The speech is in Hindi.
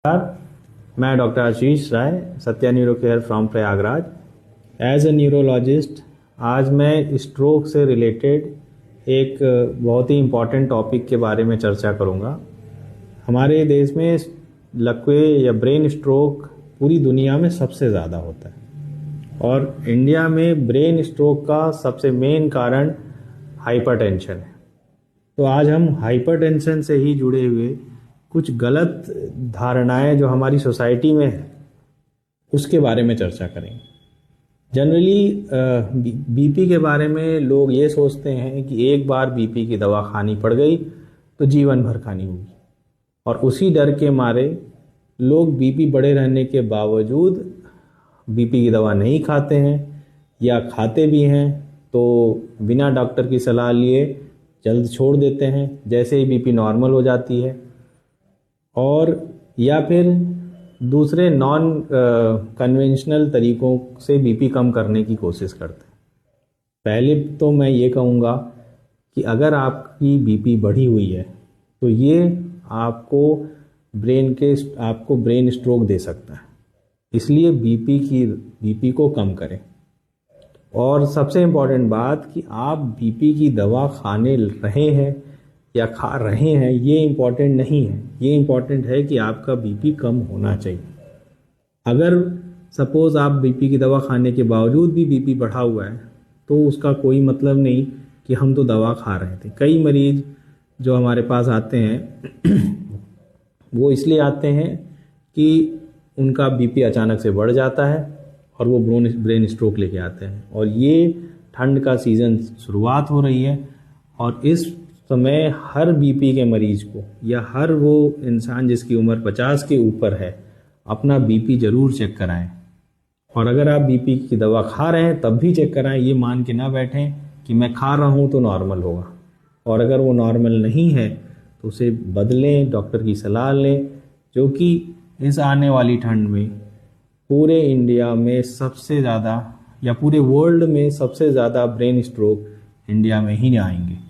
मैं doctor Ashish Rai, Satya neuro care from Prayagraj. As a neurologist आज मैं स्ट्रोक से रिलेटेड एक बहुत ही इम्पॉर्टेंट टॉपिक के बारे में चर्चा करूंगा। हमारे देश में लकवे या ब्रेन स्ट्रोक पूरी दुनिया में सबसे ज़्यादा होता है और इंडिया में ब्रेन स्ट्रोक का सबसे मेन कारण हाइपरटेंशन है। तो आज हम हाइपरटेंशन से ही जुड़े हुए कुछ गलत धारणाएं जो हमारी सोसाइटी में है उसके बारे में चर्चा करेंगे। जनरली बीपी के बारे में लोग ये सोचते हैं कि एक बार बीपी की दवा खानी पड़ गई तो जीवन भर खानी होगी, और उसी डर के मारे लोग बीपी बढ़े रहने के बावजूद बीपी की दवा नहीं खाते हैं, या खाते भी हैं तो बिना डॉक्टर की सलाह लिए जल्द छोड़ देते हैं जैसे ही बीपी नॉर्मल हो जाती है, और या फिर दूसरे नॉन कन्वेंशनल तरीकों से बीपी कम करने की कोशिश करते हैं। पहले तो मैं ये कहूँगा कि अगर आपकी बीपी बढ़ी हुई है तो ये आपको ब्रेन स्ट्रोक दे सकता है, इसलिए बीपी को कम करें। और सबसे इम्पॉर्टेंट बात कि आप बीपी की दवा खाने रहे हैं या खा रहे हैं ये इम्पॉर्टेंट नहीं है, ये इम्पॉर्टेंट है कि आपका बीपी कम होना चाहिए। अगर सपोज़ आप बीपी की दवा खाने के बावजूद भी बीपी बढ़ा हुआ है तो उसका कोई मतलब नहीं कि हम तो दवा खा रहे थे। कई मरीज जो हमारे पास आते हैं वो इसलिए आते हैं कि उनका बीपी अचानक से बढ़ जाता है और वो ब्रेन स्ट्रोक लेके आते हैं। और ये ठंड का सीज़न शुरुआत हो रही है और इस समय हर बीपी के मरीज को या हर वो इंसान जिसकी उम्र 50 के ऊपर है अपना बीपी ज़रूर चेक कराएं। और अगर आप बीपी की दवा खा रहे हैं तब भी चेक कराएं, ये मान के ना बैठें कि मैं खा रहा हूँ तो नॉर्मल होगा, और अगर वो नॉर्मल नहीं है तो उसे बदलें, डॉक्टर की सलाह लें, जो कि इस आने वाली ठंड में पूरे इंडिया में सबसे ज़्यादा या पूरे वर्ल्ड में सबसे ज़्यादा ब्रेन स्ट्रोक इंडिया में ही आएंगे।